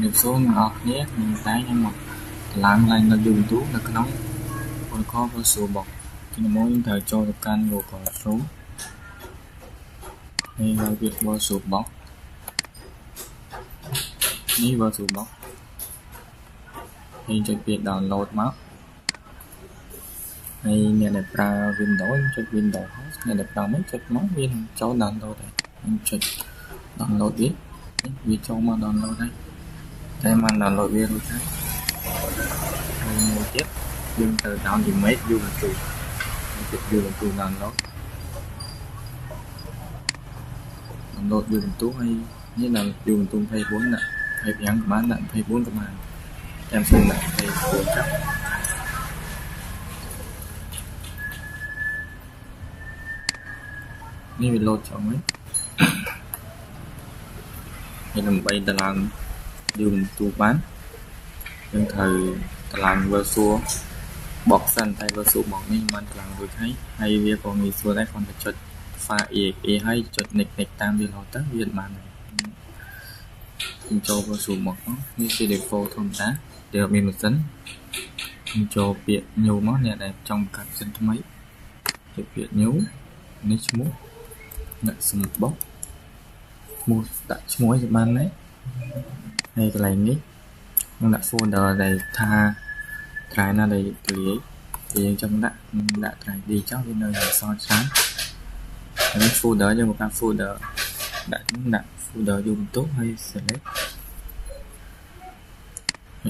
Nhập số ngọt nhé, mình tái cho một làm lại nó dùng túi là cái nóng còn có số bọc thì mỗi thời cho được can vô còn số hay là việc vô số bọc ní vô số bọc hay cho việc download map hay nhà đẹp ra Windows cho Windows nhà đẹp ra mấy check món viên cho download này mình check download biết vì cho mà download đây mà download video đấy một tiếp nhưng từ down thì mấy vô là tù vô là tù download vô là tú hay như là vô là tù thay 4 nè thay bán của bán nặng thay 4 của bạn em xem lại thay 4 chắc như load cho mấy thì làm bay ta làm dùng tu bán nhưng thời ta làm vừa xua bọc sân tay vừa xua bọc nên mình làm được thấy hay việc còn nghĩ xua đây còn phải chật pha ý hay chật nịch nịch tam đi lò tất việt mà này mình cho vừa xua bọc nó như khi để phô thông tá đều mình một tấn mình cho việc nhiều món này đẹp trong cả sân mấy việc việc nhú nít mút nặng sừng bóc một đặt muối cho ban đấy đây cái này nghĩ nó đặt folder này tha trái là đây thì trong đã trái đi chắc bên nơi so sánh cái folder cho một cái folder đặt folder dùng tốt hay select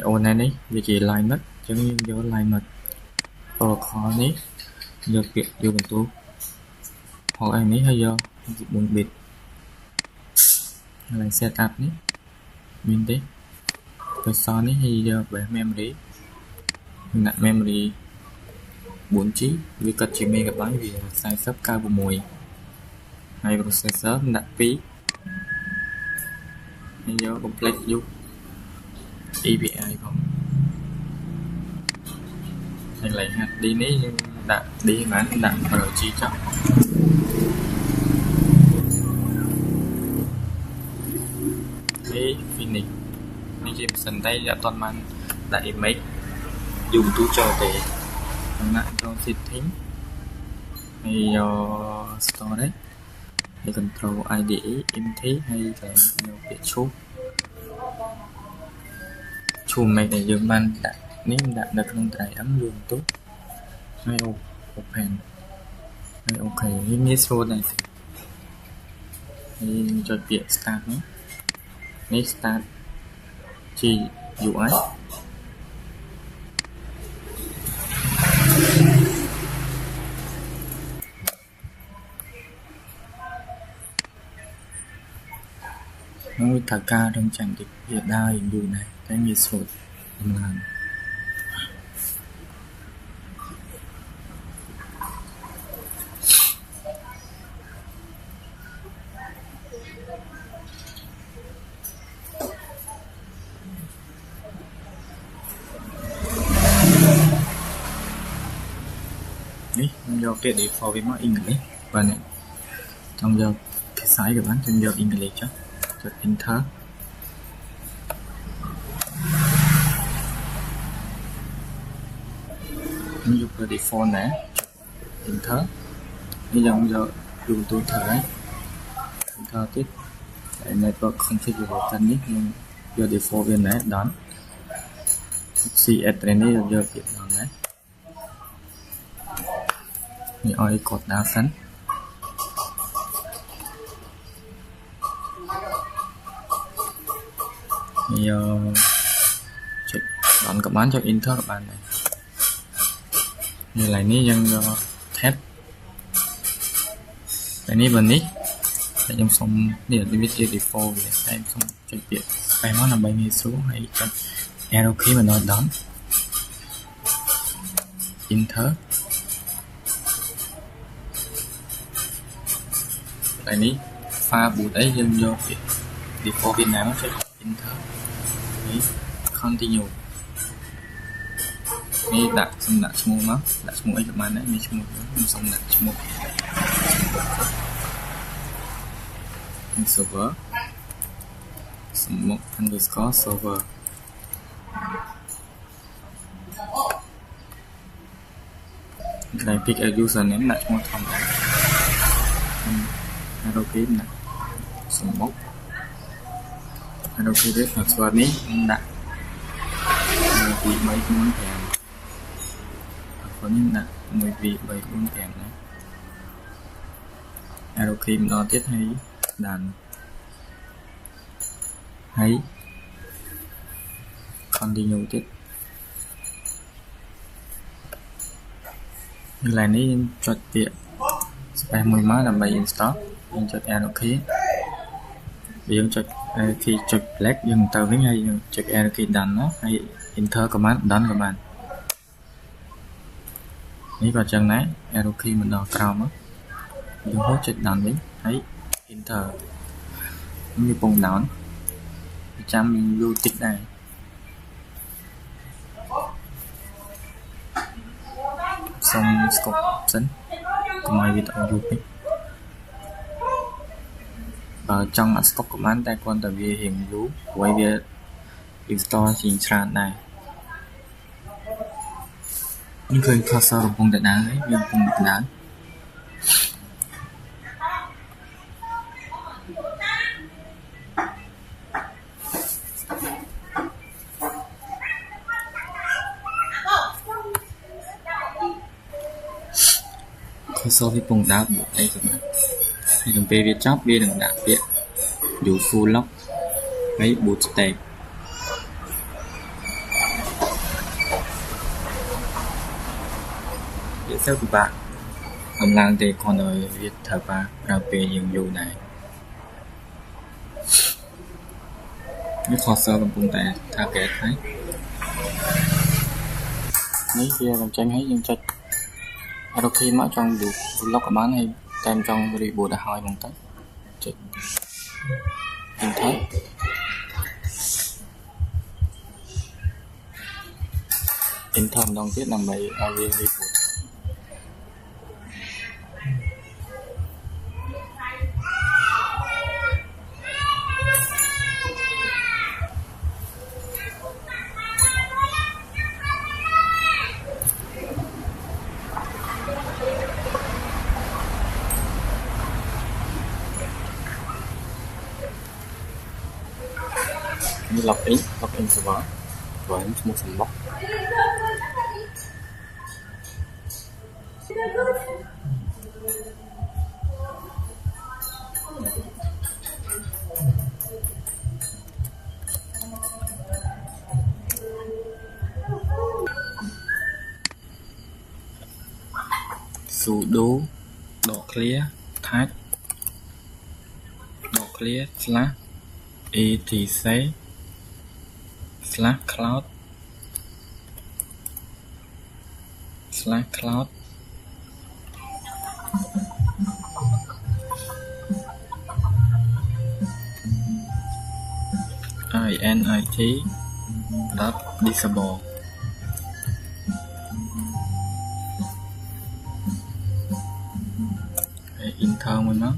ô này đấy vì chỉ line mất giống như vô line mật khó ní được việc dùng tốt hoặc anh ấy hay do buồn bịt là setup ní mình đấy cái so ní hay giờ về memory đặt memory 4 chí vì cần chỉ mê gặp bánh vì size sắp cao của mùi hay processor đặt phí hay do complete giúp API không hay lại hạt đi ní nhưng đặt đi mà đặt vào chi chọn finish đi chìm sân tay đã toàn man lại mấy dùng túi cho để lại cho setting hay store đấy hay control IDE IDE hay là nhiều việc chùm này để dùng man đặt nếu đặt được không tải ấm luôn tốt hay open hay ok initial này thì cho việc start nhé next start chi UI nó thả ca trong chẳng được hiện đa hình dụ này cái như sốt làm do cái default với mọi English và này trong giờ cái size của bạn trong giờ English cho enter dùng cái default này enter bây giờ dùng tôi thở enter tiếp cái network configure tên nhất nhưng giờ default bên này đón CS này giờ việc làm đấy như oi cột đá sẵn giờ bạn các bạn cho enter các bạn này như này ní dân thép cái ní bên ní để trong xong để limit default để em xong cho việc phải nó là 70 số hay cho arrow key mà nó đón enter cái ní pha bút ấy dân do việc default bên nào nó sẽ enter đấy continue ini đặt semua mah đặt semua ấy kemana ini semua xong đặt semua ini server សំមុខ underscore server កន្លែង pick a username ដាក់ឈ្មោះធម្មតា hello key ដាក់សំមុខ hello key នេះ password នេះដាក់1 2 3 4 5 password នេះដាក់1 2 3 4 5ណា hello key ម្ដងទៀតហើយដាក់ហើយ continue ទៀតកន្លែងនេះយើងចុចពាក្យ space មួយមកដើម្បី install យើងចុច arrow key យើងចុច arrow key ចុច black យើងទៅវិញហើយយើងចុច arrow key done ណាហើយ enter command done ក៏បាននេះក៏ចឹងដែរ arrow key ម្ដងក្រោមមកយើងហូតចុច done វិញហើយ enter នេះពង down ចាំមាន view តិចដែរសូមស្គប់សិនកុំឲ្យវីដេអូយូរពេកបើចង់អត់ស្គប់ក៏បានតែគ្រាន់តែវារៀងយូរព្រោះវា install ជាច្រើនដែរនេះឃើញ cursor កំពុងតែដើរហើយវាកំពុងតែដើរcursor វាកំពុងដើរបុកអីក៏បានហើយដល់ពេលវាចប់វានឹងដាក់ពាក្យ you full lock ហើយ boot state វាទៅពិបាកដំឡើងទេគ្រាន់តែវាត្រូវប្រើពេលយើងយូរដែរនេះ cursor កំពុងតែ target ហើយនេះវាបញ្ចេញហើយយើងចុច arrow key មកចង់ you full lock ក៏បានហើយតែចង់ reboot ឲ្យហើយហ្នឹងទៅចុច enter ម្ដងទៀតដើម្បីឲ្យវា reboot នេះ login server ព្រោះឈ្មោះសំបុកsudo clear tag clear /etc /cloud init .disable ហើយ enter មួយមក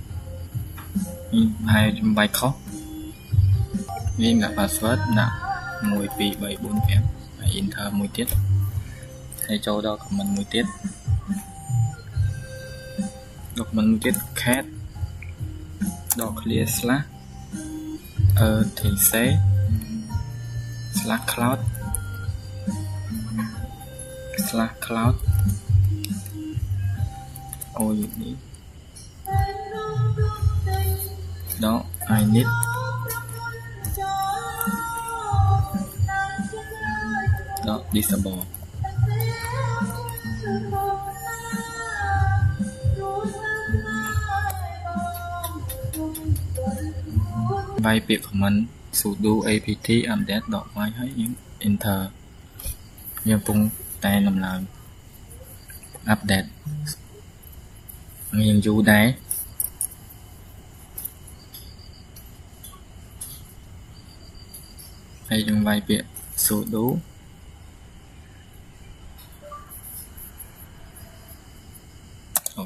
នេះហើយចំបាយខុសនេះដាក់ password ដាក់1 2 3 4 5ហើយ enter មួយទៀតហើយចូលដល់ comment មួយទៀត document មួយទៀត cat .clear /etc /cloud ini I need disable បាយពាក្យ comment sudo apt update .y ហើយយើង enter យើងកំពុងតែដំឡើង update យើងយូរដែរហើយយើងបាយពាក្យ sudo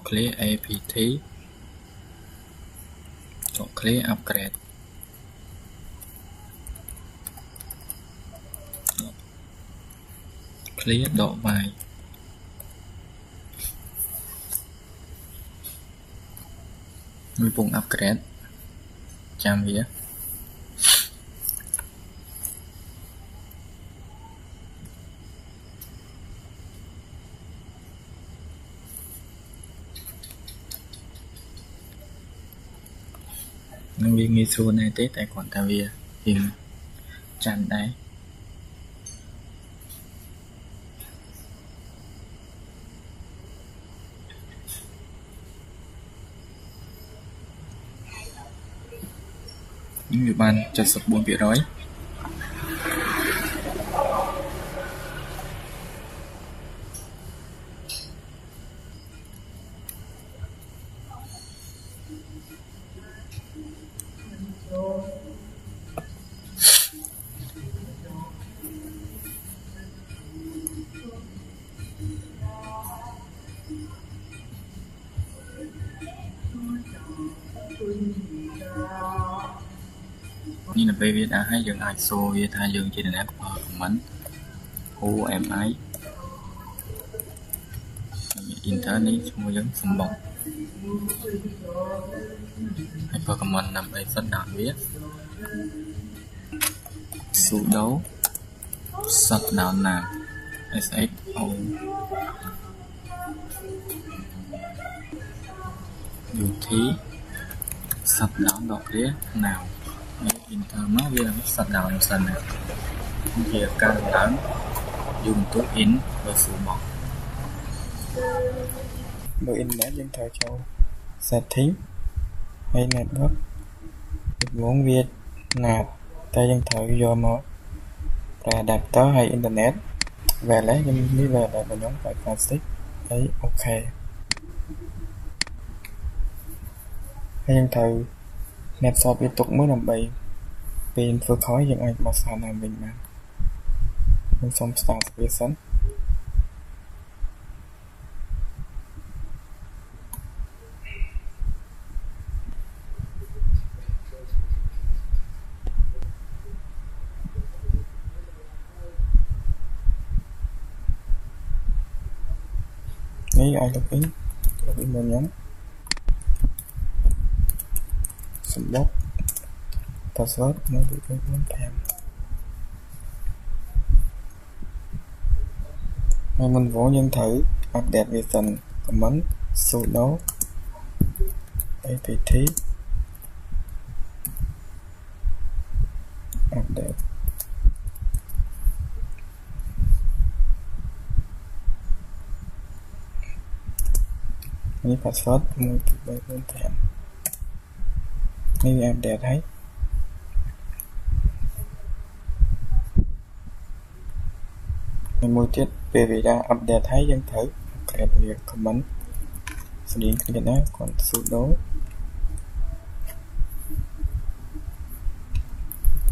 clear apt clear upgrade clear dot y mình vùng upgrade chạm vía năng viên nghi xua này tế tài khoản ta vía hình chạm đáy những người bạn cho sập buồn bị rốiนี่là về việc đã hay dừng ai xô về thay dừng trên nền của mình hú em ấy internet mua giống phong bọc hay Pokemon nằm đây rất đáng biết số đấu sắp đảo nào SXO dù thí sắp đảo đọc ría nào internet về sắp đảo một sân này việc càng lớn dùng tốt in và số bọc bộ internet dân thời châu setting hay network muốn viết nạp tay dân thời do một là đặt tới hay internet về lấy dân đi về lại và nhóm phải classic ấy ok hay dân thời net shop liên tục mới làm bậy pin vừa khói dân anh mà sao làm mình mà mình xong start viết sẵn nghĩ ai login vào nhóm support password mới bị cái muốn thêm mà mình vô nhân thử update version comment sudo apt update ní password mới bị muốn thêm ní update thấy môi tiết về vị đã update thấy dân thử create việc comment xử lý cái đó còn sudo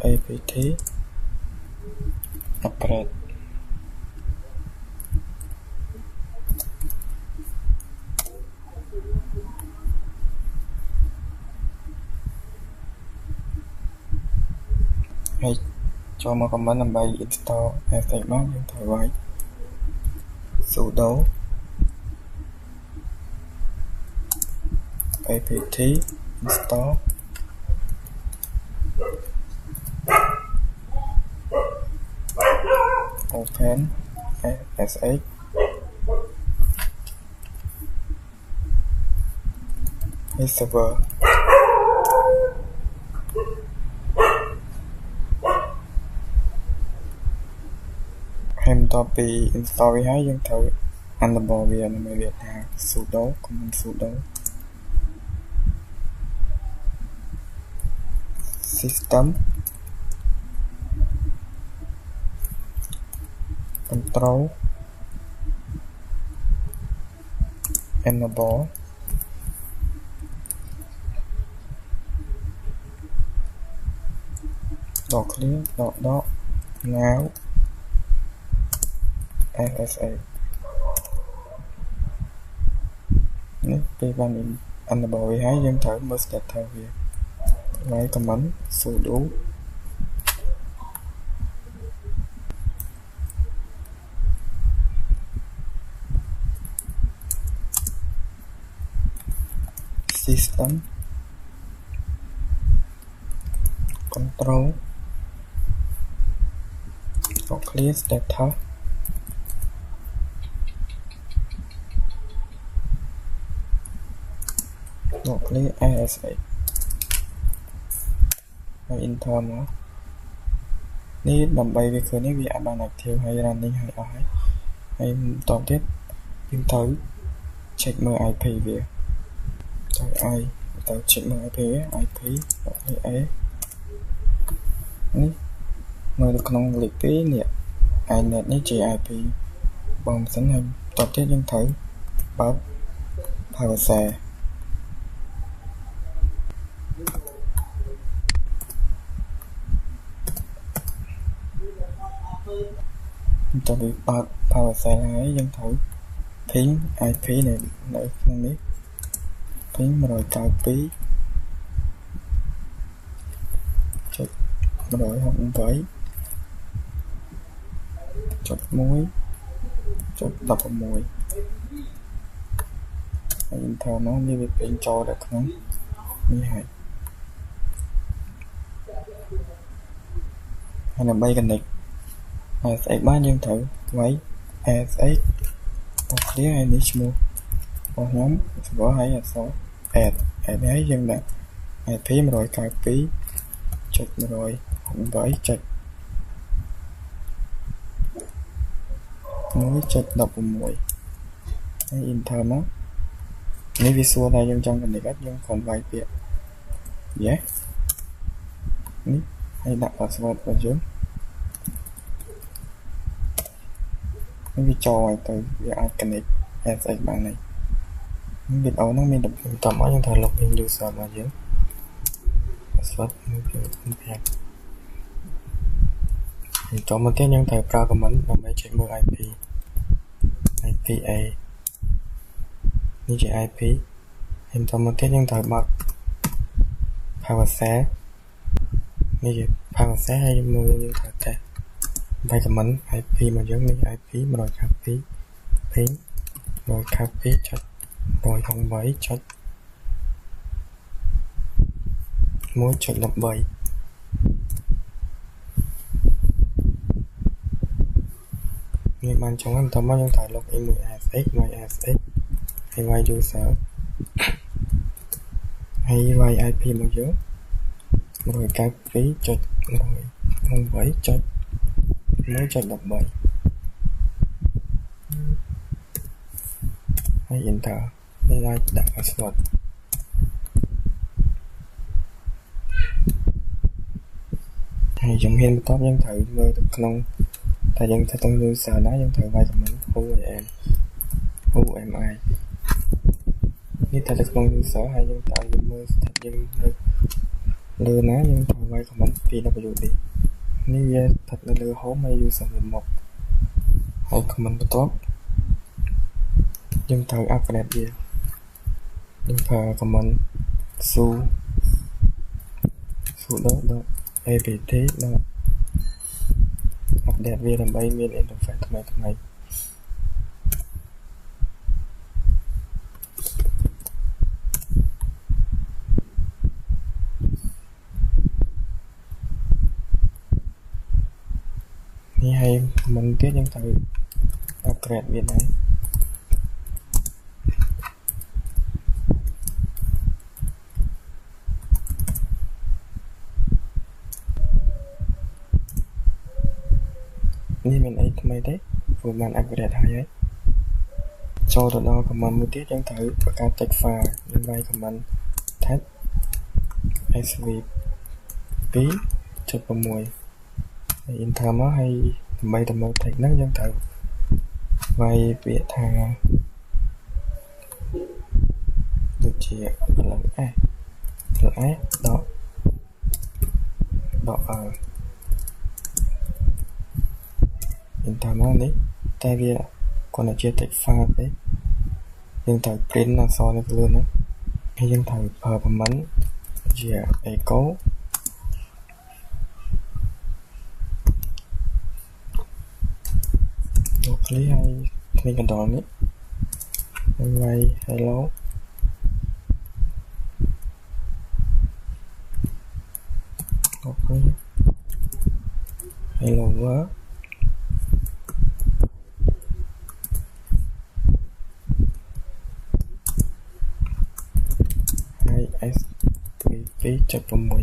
apt upgrade hay cho một comment làm bài install effect map dân thử vậy sudo apt install open sx hay server em copy install hay dân thử anh bỏ về nó mới biết là sudo comment sudo system control enable dot clear dot now FSA nếu cái bạn anh bảo vệ hái dân thử mới sẽ theo việc lấy comment sudo system control or clear data or clear ASA ហើយ enter មកនេះដើម្បីវាឃើញនេះវាអាចបាន active ហើយ running ហើយអស់ហើយបន្តទៀតយើងត្រូវ check មើល IP វាទៅ check មើល IP វា IP .a នេះមើលនៅក្នុងលេខ2នេះ iNet នេះជា IP បងសិនហើយបន្តទៀតយើងត្រូវបើក PowerShell តើវាបើក PowerShell ហើយយើងត្រូវ ping IP នៅក្នុងនេះ ping 192.168.1.1 ហើយ enter មកនេះវា ping ចូលដល់ក្នុងនេះហើយដើម្បី connect ASX បានយើងត្រូវវាយ ASX ទៅ clear ហើយនេះឈ្មោះរបស់ខ្ញុំសម្រាប់ឲ្យអក្សរ add ហើយយើងដាក់ IP 192.168.1.16 ហើយ enter មកនេះវាសួរថាយើងចង់ connect យើងគ្រាន់វាយពាក្យ yes នេះហើយដាក់ password របស់យើងវាចូលឲ្យទៅវាអាច connect ASX បានហើយវីដេអូហ្នឹងមានតំមកយើងត្រូវ login user របស់យើង password មួយពី5ហើយចូលមកទៀតយើងត្រូវប្រើ command ដើម្បី check មើល IP IPA នេះជា IP ហើយចូលមកទៀតយើងត្រូវបើក PowerShell នេះជា PowerShell ហើយមើលយើងត្រូវតេស្តបាយខមមិន IP មកយើងនេះ IP 192 ping 192.1.13 នេះបានចុងហ្នឹងតើមកយើងត្រូវ login មួយ ASX ហើយវាយ user ហើយវាយ IP មកយើង 192.1.1.13 ហើយ enter ហើយដាក់ password ហើយជំហានបន្ទាប់យើងត្រូវមើលទៅក្នុងតែយើងទៅក្នុង user ណាយើងត្រូវវាយ command whoami នេះតែក្នុង user ហើយយើងត្រូវមើលស្ថិតយើងនៅលើណាយើងត្រូវវាយ command pwd នេះវាស្ថិតនៅលើ home ហើយ user មកហើយ command បន្ទាប់យើងត្រូវ upgrade វាយើងប្រើ command sudo apt update វាដើម្បីមាន interface ថ្មីនេះហើយ command ទៀតយើងត្រូវ upgrade វាដែរនេះមានអីថ្មីទេព្រោះបាន upgrade ហើយចូលទៅដល់ command មួយទៀតយើងត្រូវបង្កើត text file យើងវាយ command text sv 2.6 ហើយ enter មកហើយដើម្បីទៅមើល text ហ្នឹងយើងត្រូវវាយពាក្យថាដូចជា ls.r enter មកនេះតែវាគាត់តែជា text file ទេយើងត្រូវ print អក្សរនៅលើហ្នឹងហើយយើងត្រូវប្រើ command ជា echo យក clear ហើយคลิกកណ្ដុរនេះហើយវាយ hello hello world hai svp chấm 6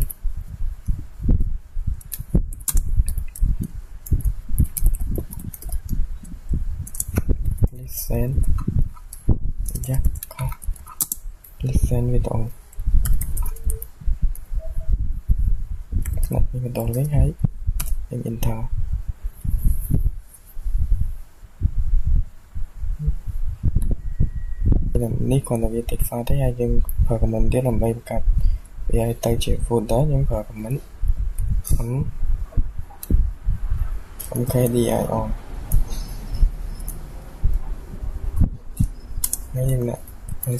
listen yeah call listen video lại video lấy hay em enterនេះគ្រាន់តែវាតិច file ទេហើយយើងប្រើ comment ទៀតដើម្បីបង្កើតវាឲ្យទៅជា folder យើងប្រើ comment mkdir on ហើយយើងដាក់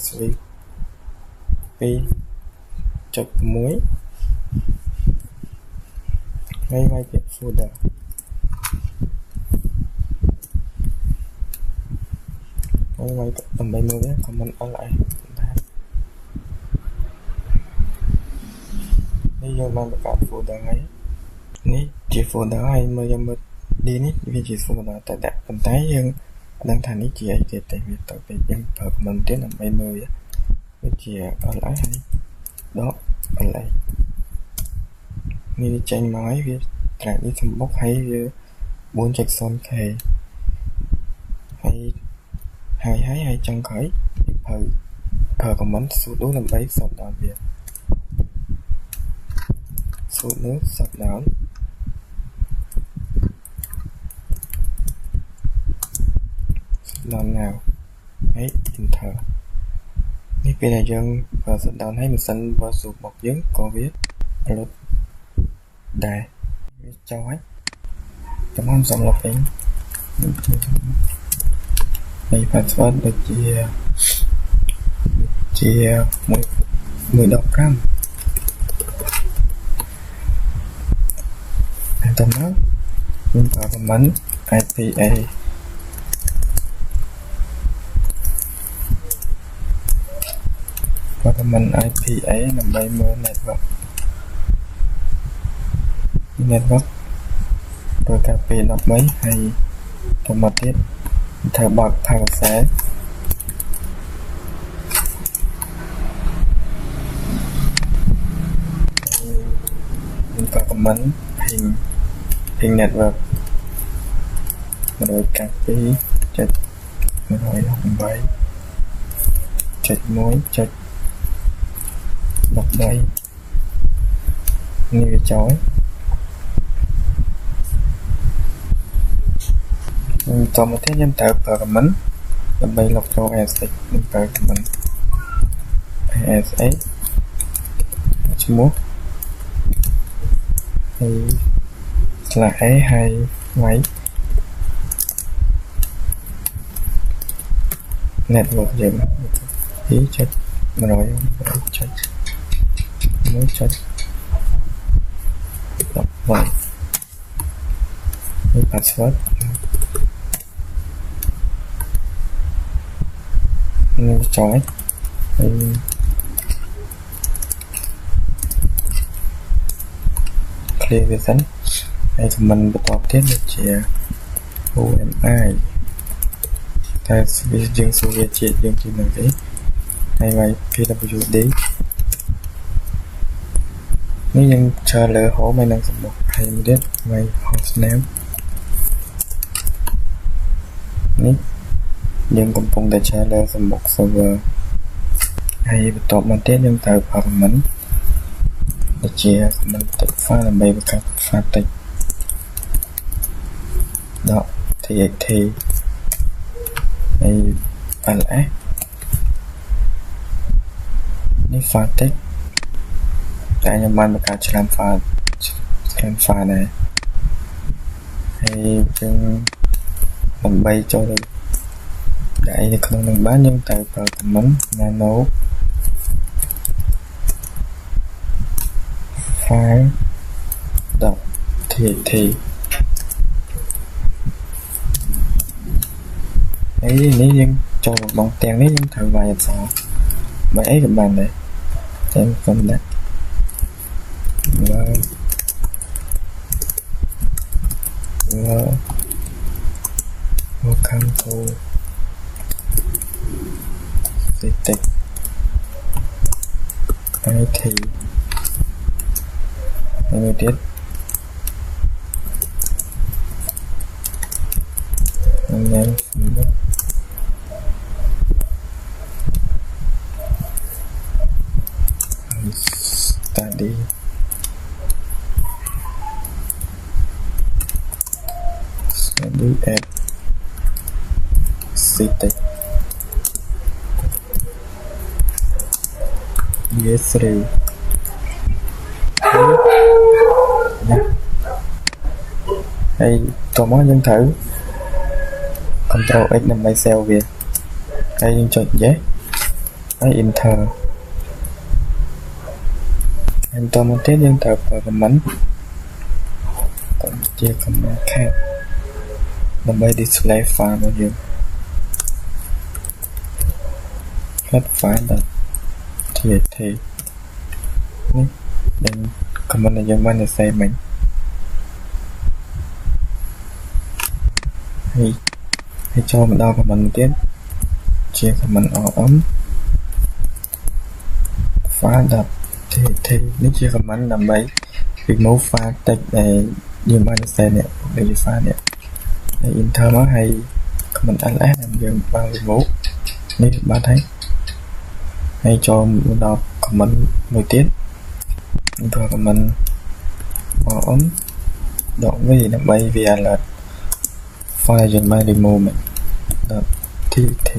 svp 2.6 ហើយវាយពាក្យ folder ហើយវាយដើម្បីមើលវា comment ls ដែរនេះយើងបានបង្កើត folder ហើយនេះជា folder ហើយមើលយើងមើល D នេះវាជា folder តែដាក់ប៉ុន្តែយើងអត់ដឹងថានេះជាអីទេវាទៅពេលយើងប្រើ comment ទៀតដើម្បីមើលវាជា ls ហើយដក ls នេះវាចេញមកហើយវា track នេះសំបុកហើយវា 4.0k ហើយចុងក្រោយប្រើ comment sudo ដើម្បី shut down វា sudo shut down ដល់ now ហើយ enter នេះពេលដែលយើងប្រើ shut down ហើយម៉ាស៊ីន versus របស់យើងក៏វា upload ដែរវាចុះហើយចាំខ្ញុំសុំ login ហើយ password ដូចជា115Enter មកខ្ញុំប្រើ command IPA ប្រើ command IPA ដើម្បីមើល network ដោយការពេល13ហើយទៅមកទៀតធ្វើបើក PowerShell ខ្ញុំប្រើ command ping network 192.168.1.13 នេះវាចូលតមកទៀតខ្ញុំត្រូវប្រើ command ដើម្បីលុបចូល ASX ខ្ញុំប្រើ command ASX ឈ្មោះហើយ /a ហើយវាយ network យើង 2.1.1.13 នេះ password នេះចូលហើយclear វាសិនហើយ comment បន្តទៀតដូចជា OMI តែយើងសួរវាជាយើងជានឹងទេហើយវាយ PWD នេះយើងchờលើ home ហើយនឹងសំបុកហើយមួយទៀតវាយ host name នេះយើងកំពុងតែchờលើសំបុក server ហើយបន្តមកទៀតយើងត្រូវប្រើ command ដូចជា command text file ដើម្បីបង្កើត file text .txt ហើយ ls នេះ file text តែខ្ញុំបានបង្កើតឆ្លាម file ដែរហើយយើងដើម្បីចូលដាក់នៅក្នុងនឹងបានយើងត្រូវប្រើ command nano file .txt ហើយនេះយើងចូលបងទាំងនេះយើងត្រូវវាយអក្សរបើអីក៏បានដែរតែខ្ញុំដាក់ welcome to Citec IT Limited and then study at Citec year 3 hay tụi nó dân thử Ctrl X ដើម្បី save វាហើយយើងចុច yes ហើយ enter ហើយបន្តមកទៀតយើងត្រូវប្រើ command ជា command cat ដើម្បី display file របស់យើង cat file.txt នេះយើង command ដែលយើងបានសរសេរមិញហើយចូលមកដល់ command ទៀតជា command rm file.txt នេះជា command ដើម្បី remove file text ដែលយើងបានសរសេរនេះដូចជា file នេះហើយ enter មកហើយ command ls ដែលយើងបាន remove នេះបាត់ហើយចូលមកដល់ command មួយទៀតប្រើ command rm .v ដើម្បីវា alert file យើងបាន remove មក .txt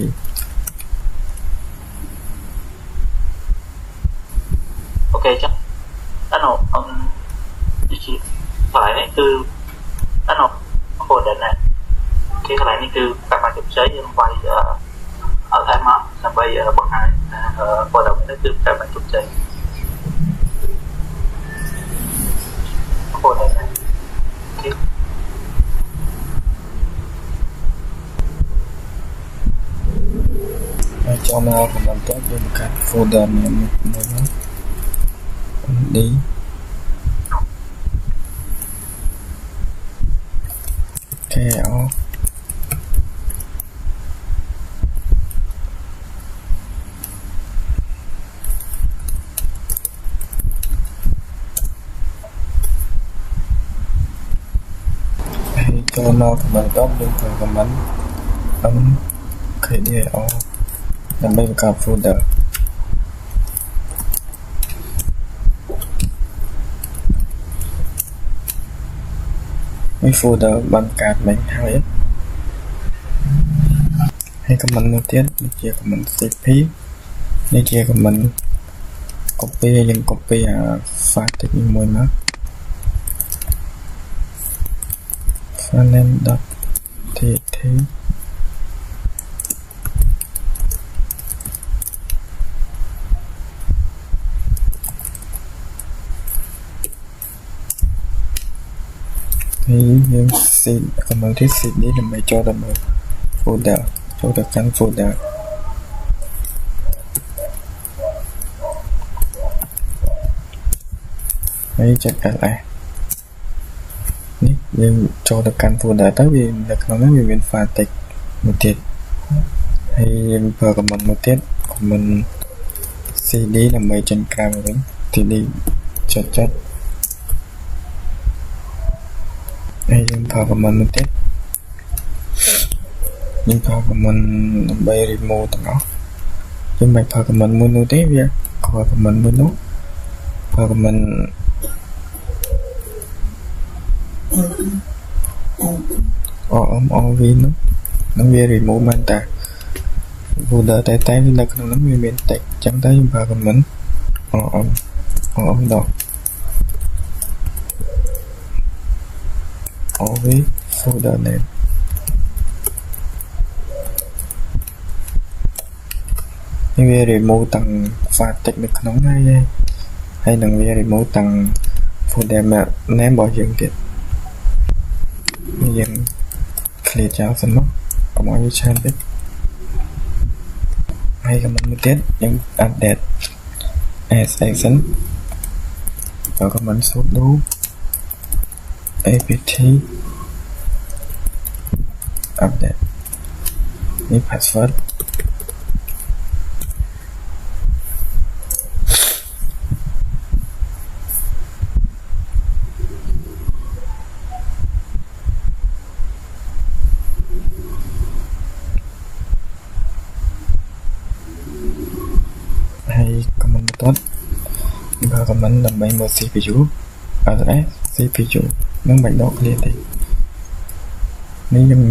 អូខេចាអានោះដូចជាកន្លែងនេះគឺអានោះ folder ណាគេកន្លែងនេះគឺកម្មជោគជ័យយើងវាយអត់តែមកដើម្បីបង្ហាញfolder នេះគឺកម្មជោគជ័យ folder ណាគេហើយចូលមក command ទៅយើងកាត់ folder មួយD KLហើយចូលមក command ទៅយើងប្រើ command mkdir ដើម្បីបង្កើត folder នេះ folder បានបង្កើតមិញហើយ command មួយទៀតនេះជា command cp នេះជា command copy យើង copy អា file text នេះមួយមក filename.txt ហើយយើង command ទី cd ដើម្បីចូលទៅមើល folder ចូលទៅកាន់ folder ហើយចុច ls នេះយើងចូលទៅកាន់ folder ទៅវានៅក្នុងនោះវាមាន file text មួយទៀតហើយយើងប្រើ command មួយទៀត command cd ដើម្បីចេញក្រៅវិញ cd ចុចហើយយើងប្រើ command មួយទៀតយើងប្រើ command ដើម្បី remove ទាំងអស់យើងមិនប្រើ command មួយនោះទេវាខល command មួយនោះប្រើ command rmrv នោះវា remove បានតា folder តែវានៅក្នុងនោះវាមាន text អញ្ចឹងទៅយើងប្រើ command rm rv folder name នេះវា remove ទាំង file text នៅក្នុងហើយនឹងវា remove ទាំង folder name របស់យើងទៀតយើង clear ចោលសិនមកកុំឲ្យវាច្រើនពេកហើយcommand មួយទៀតយើង update add section ប្រើ command sudo apt update នេះ password ហើយ comment បន្ទាត់បើ comment ដើម្បីមើល CPU address CPU នឹងមិនដកគ្នាទេនេះយើង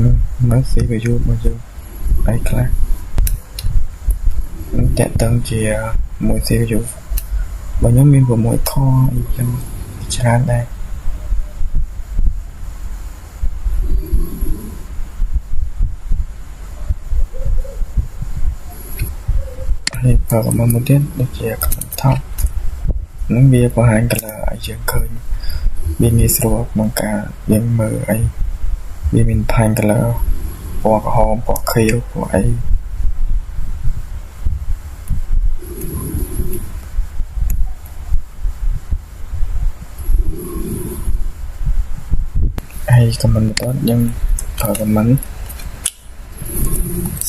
មើល CPU របស់យើងអីខ្លះនឹងតាក់ទងជាមួយ CPU បើខ្ញុំមាន6 core អីចឹងច្រើនដែរហើយបើ comment មួយទៀតដូចជា comment top នឹងវាបង្ហាញ color ឲ្យយើងឃើញវាងាយស្រួលក្នុងការយើងមើលអីវាមានផាញ color ពណ៌ក្រហមពណ៌ខៀវពណ៌អីហើយ comment បន្ទាត់យើងប្រើ comment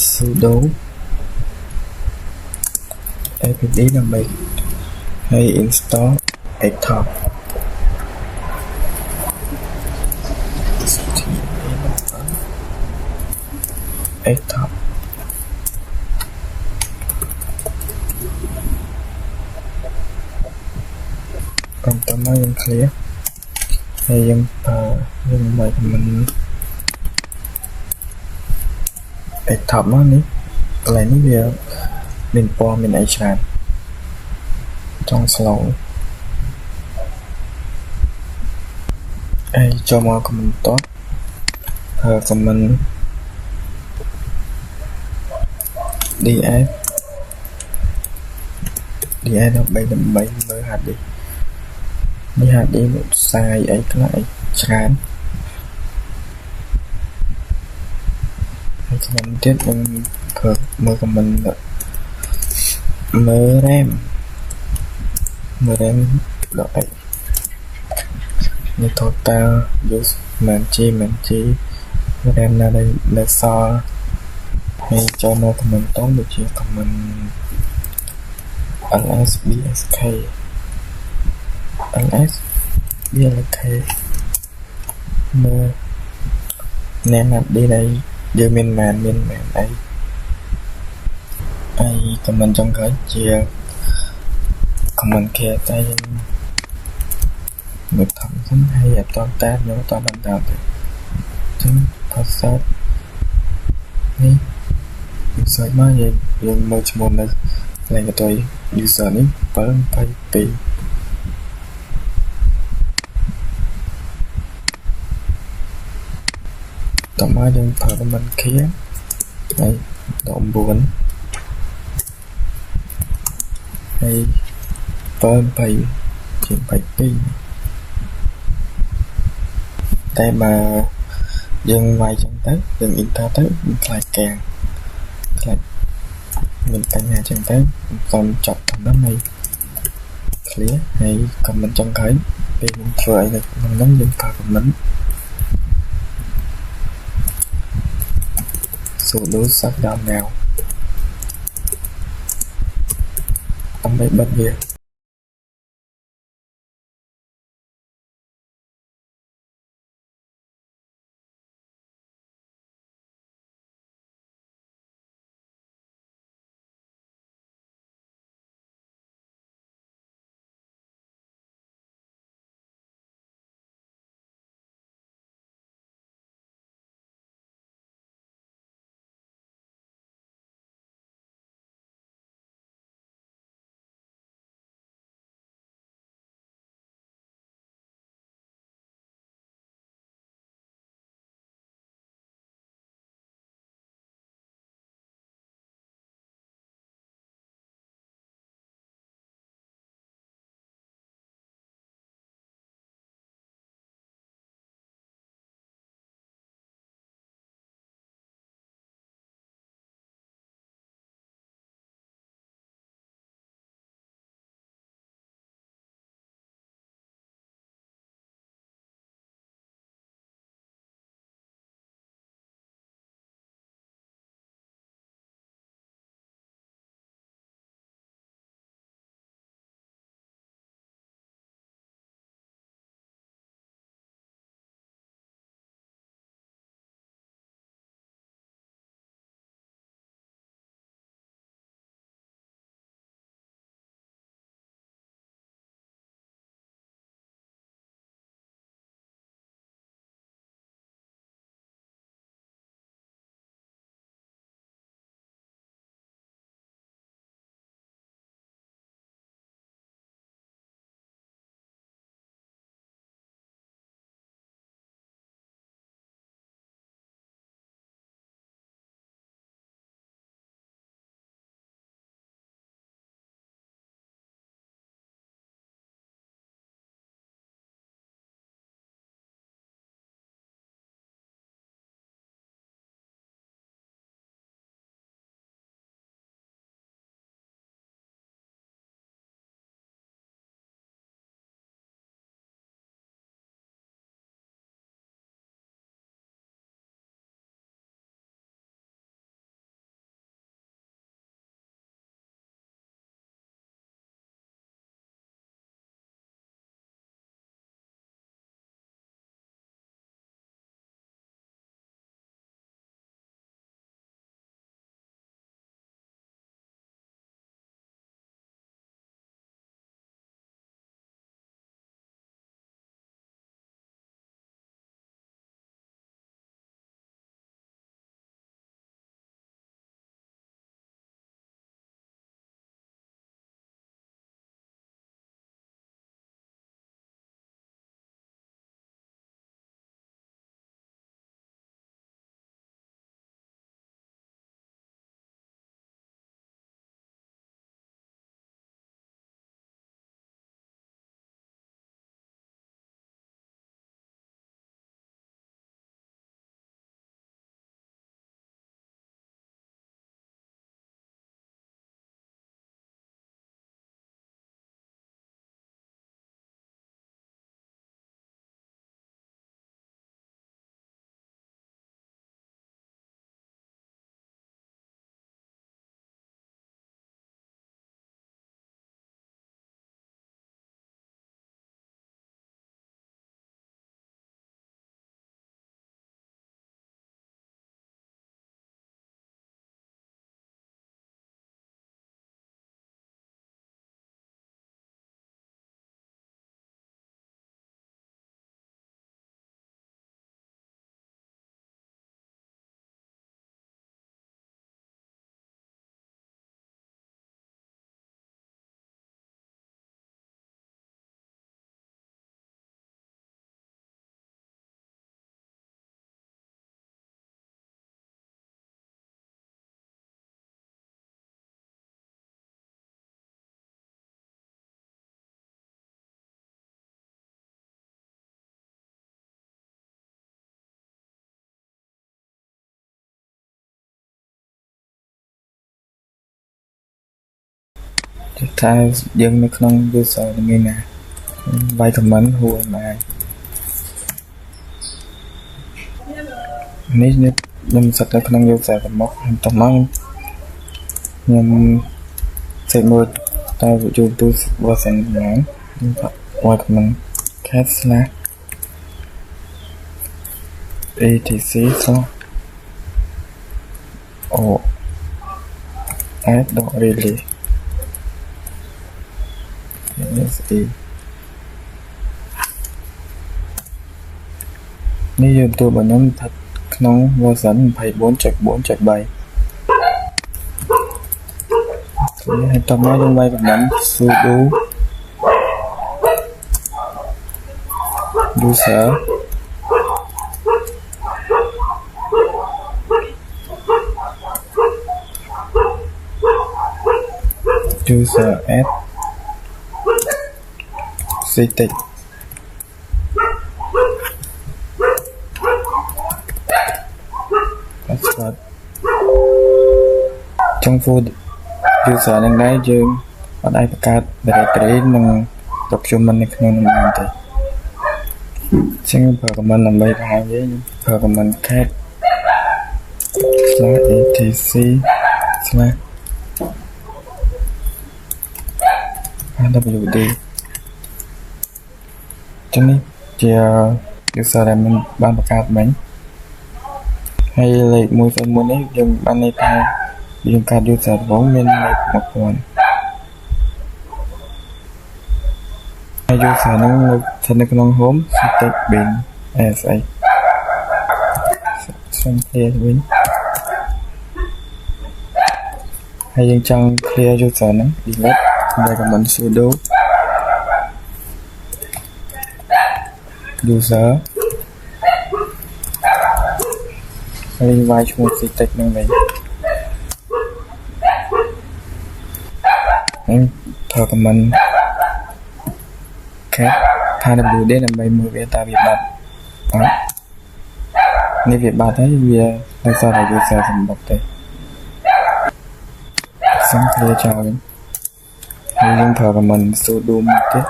sudo apt ដើម្បីហើយ install xtop xtop បន្ទាប់មកយើង clear ហើយយើងយើងបើ comment xtop មកនេះកន្លែងនេះវាមានពណ៌មានអីច្រើនចង់ slow ហើយចូលមក comment បន្ទាត់comment ds ដើម្បីមើល HD នេះ HD នោះផ្សាយអីខ្លះអីច្រើនហើយ comment ទៀតយើងធ្វើមើល comment មើល RAM ដល់អីនេះ total use មិន G RAM ណាដែលនៅសល់ហើយចូលមក comment តដូចជា comment lsbskមើល name HD ដែលយើងមានមែនអីហើយ comment ចុងក្រោយជា comment គេតែយើងមើលថំសិនហើយអត់តតាមខ្ញុំអត់បានតាមទេចឹង password នេះ user មកយើងមើលឈ្មោះនៅកន្លែងកតុយ user នេះ 722តោះមកយើងប្រើ comment clear ហើយដល់9ហើយ720ជា22តែបើយើងវាយចឹងទៅយើង enter ទៅវាខ្លាចកាំងខ្លាចមានបញ្ហាចឹងទៅសូមចប់តាមនោះហើយ clear ហើយ comment ចុងក្រោយពេលយើងធ្វើអីនៅក្នុងហ្នឹងយើងប្រើ comment sudo shutdown now ដើម្បីបិទវា ថាយើងនៅក្នុង user នេះណាវាយ comment who am I នេះខ្ញុំសិតនៅក្នុង user ទៅមកតោះមកខ្ញុំ check មើលតើ YouTube version យ៉ាងខ្ញុំវាយ comment cat slash etc or add dot really yes នេះយើងទូរបស់ខ្ញុំថាក្នុង version 24.4.3 ហើយតោះមកយើងវាយ comment sudo user add ctech password ចុង full user នឹងដែរយើងអត់អាចបង្កើត directory និង document នៅក្នុងនោះបានទេចឹងប្រើ command ដើម្បីបង្ហាញវិញប្រើ command cat /etc/ wd ចឹងនេះជា user ដែលmìnhបានបង្កើតមិញហើយលេខ101នេះយើងបានន័យថាយើងកើត user ដំបូងមានលេខ 1000 ហើយ user ហ្នឹងនៅក្នុង home stack bin ASA សុំ clear វិញហើយយើងចង់ clear user ហ្នឹង delete ដោយ command sudo user ហើយវាយឈ្មោះ ctech ហ្នឹងវិញហើយប្រើ command cat wd ដើម្បីមើលវាតើវាបាត់អត់នេះវាបាត់ហើយវានៅសល់តែ user សម្បុកទេសុំ clear ចោលវិញហើយយើងប្រើ command sudo មកទៀត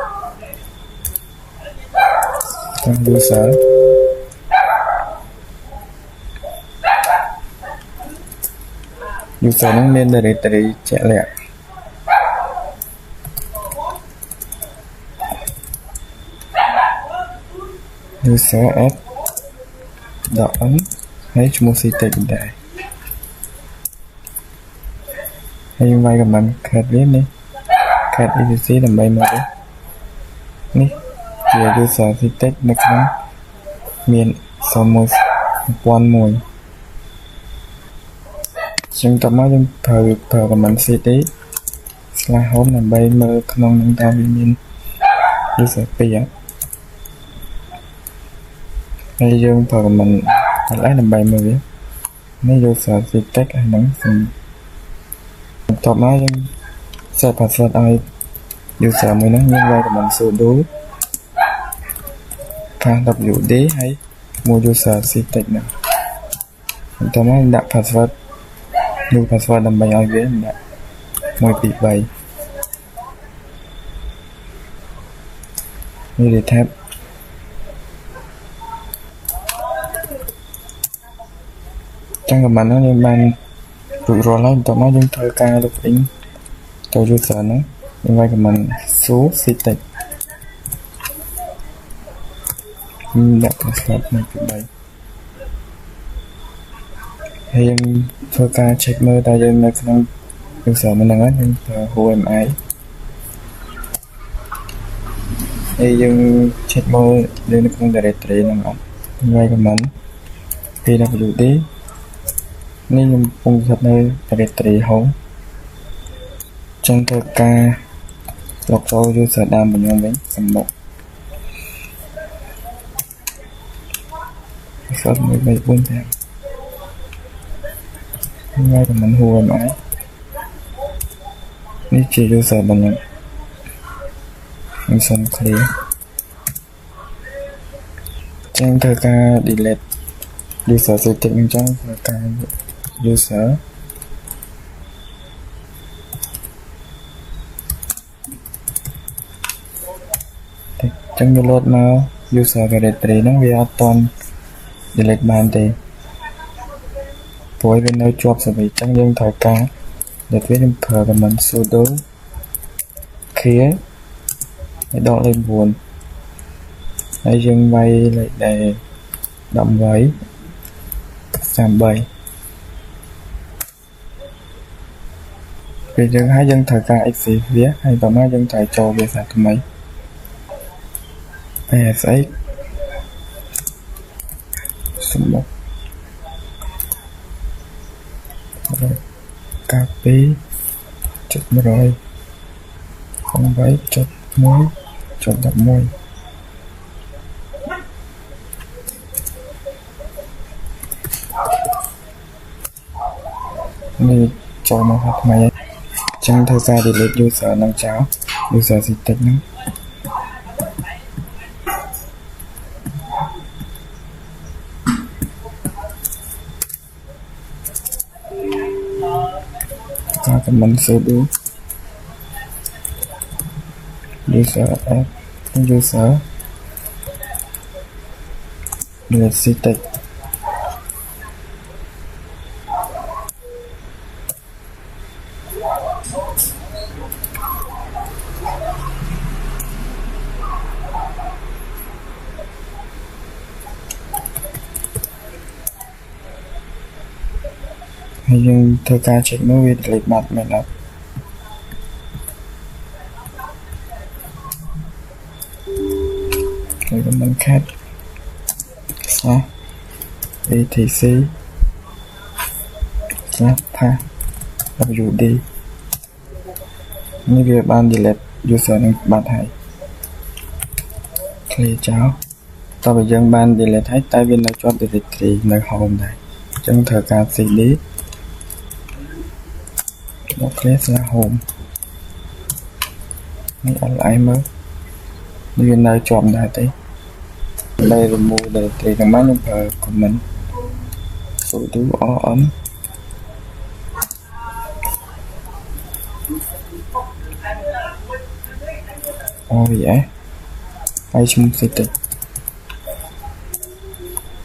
តាម user user ហ្នឹងមាន directory ជាក់លាក់user add .n ហើយឈ្មោះ ctech ដែរហើយវាយ command cat វានេះ cat etc ដើម្បីមើលនេះជា user ctech នៅក្នុងមាន1001ចឹងតមកយើងប្រើ command cd /home ដើម្បីមើលក្នុងនឹងតើវាមាន user 2ហើយយើងប្រើ command ls ដើម្បីមើលវានេះ user ctech ហ្នឹងបន្ទាប់មកយើង set password ឲ្យ user មួយហ្នឹងយើងវាយ command sudo wd ហើយមួយ user ctech ហ្នឹងបន្ទាប់មកដាក់ password new password ដើម្បីឲ្យវាដាក់123នេះ tab ចឹង command ហ្នឹងយើងបានរួចរាល់ហើយបន្ទាប់មកយើងធ្វើការ login ទៅ user ហ្នឹងយើងវាយ command su ctech ដាក់ password 123ហើយយើងធ្វើការ check មើលតើយើងនៅក្នុង user មួយហ្នឹងហើយយើងប្រើ who am I ហើយយើង check មើលយើងនៅក្នុង directory ហ្នឹងអត់វាយ command pwd នេះខ្ញុំកំពុងស្ថិតនៅ directory home ចឹងធ្វើការ log ចូល user ដើមរបស់ខ្ញុំវិញសម្បុកសត1 3 4 5ហើយ command who am I នេះជា user របស់ខ្ញុំសុំ clear ចឹងធ្វើការ delete user ctech នឹងចឹងធ្វើការ user chẳng như load mà user directory nó vì toàn delete bàn thì với bên nơi job sẽ bị chẳng dân thời ca để viết thêm cờ và mình sudo clear để đo lên buồn để dân vay lại để động với giảm bày vì dân hai dân thời ca x viết hay tóm hai dân thời cho về sản mấy ASX số 1 rồi copy chụp rồi không váy chụp muối chụp đập môi này cho một hạt máy trong thời gian delete user năng cháo user dịch tích nữa và comment sudo user add user delete dịch tích hay dùng thời ca check nó về delete mặt mình là rồi comment cat etc pa wd như việc ban delete userនឹងបាត់ហើយ clear ចោលតើបើយើងបាន delete ហើយតែវានៅជាប់ directory នៅ home ដែរអញ្ចឹងត្រូវការ cd មក clear /home នេះ li មើលវានៅជាប់ដែរទេដើម្បី remove directory ទាំងបានខ្ញុំប្រើ comment sudo rm OVS ហើយឈ្មោះសិតិ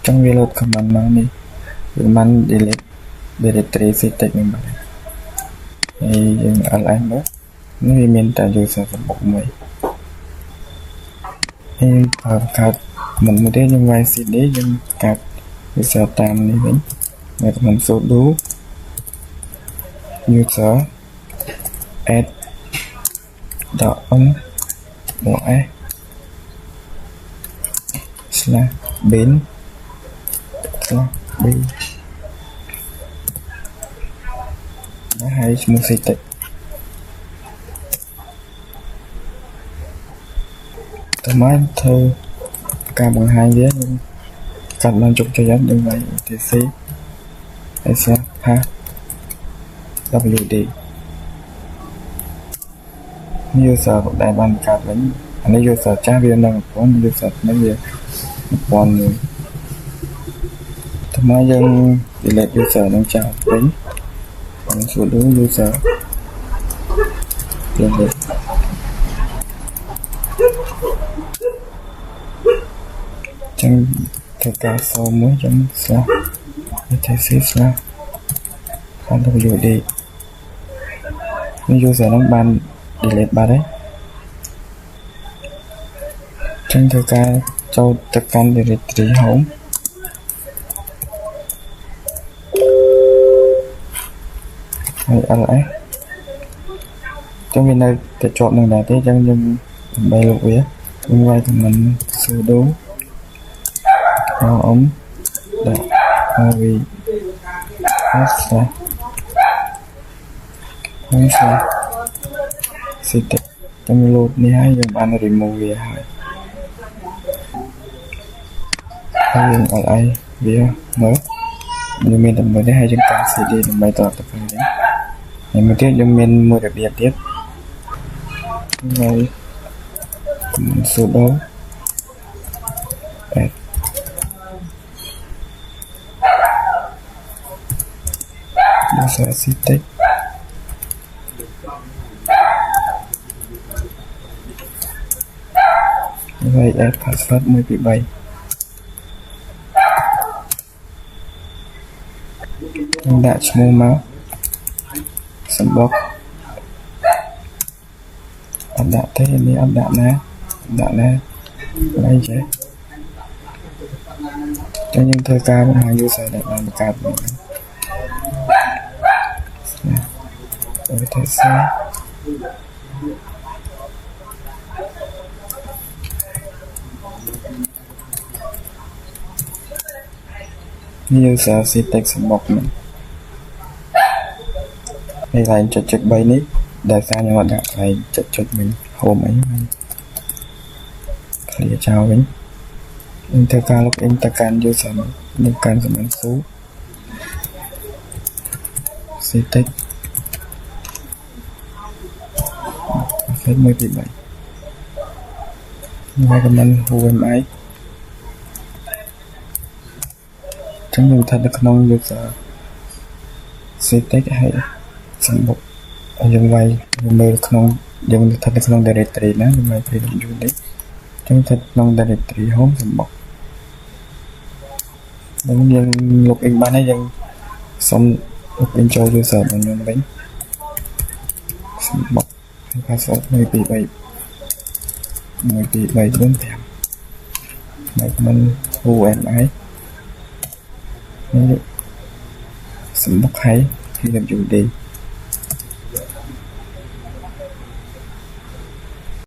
ចង់វា load command មកនេះវាមិន delete directory សិតិនឹងបាទហើយយើង li មើលនេះវាមានតែ user សំបុកមួយហើយប្រើកាត់មិនមួយទេយើងវាយ cd យើងកាត់ user តាមនេះវិញហើយខ្ញុំ sudo user add .m /bin /b ហើយឈ្មោះសិតិតើមកធ្វើការបង្ហាញវាខ្ញុំកាត់បានជោគជ័យហើយនឹង etc ហើយ path wd user ដែលបានកាត់វិញអានេះ user ចាស់វានៅ1000 user នេះវា1000មួយតើមកយើង delete user នឹងចោលវិញខ្ញុំ sudo user delete ចឹងធ្វើការសូមមួយចឹង /etc /wd នេះ user នឹងបាន delete បាត់ហើយចឹងធ្វើការចូលទៅកាន់ directory home ហើយ ls ចឹងវានៅតែជាប់នឹងដែរទេចឹងយើងដើម្បីលុបវាយើងវាយ command sudo rm .rv sitte ចឹង load នេះហើយយើងបាន remove វាហើយយើង li វាមើលយើងមានតែមួយទេហើយយើងកាត់ cd ដើម្បីតទៅវិញហើយមួយទៀតយើងមានមួយរបៀបទៀតហើយ sudo add user sitte ហើយ add password 1 2 3 ដាក់ឈ្មោះមកសម្បុកអត់ដាក់ទេនេះអត់ដាក់ណាអីចេះចឹងយើងធ្វើការបង្ហាញ user ដែលបានបង្កើតមកណាទៅធ្វើសារនេះ user syntax សម្បុកនេះហើយ line 7.3 នេះដែលសារខ្ញុំអត់ដាក់ line 7.វិញ home អីហ្នឹង clear ចោលវិញនឹងធ្វើការ login ទៅកាន់ user នឹងកាន់សំណាញ់ស៊ូ syntax 1 2 3 recommend HMI ចឹងយើងថានៅក្នុង user syntax ហើយសម្បុកយើងវាយមើលក្នុងយើងថានៅក្នុង directory ណាយើងវាយ PW នេះចឹងថាក្នុង directory home សម្បុកនឹងយើង login បានហើយយើងសុំ login ចូល user របស់ខ្ញុំវិញសម្បុកហើយ password 1 2 3 1 2 3 4 5 recommend HMI នេះសម្បុកហើយ PWD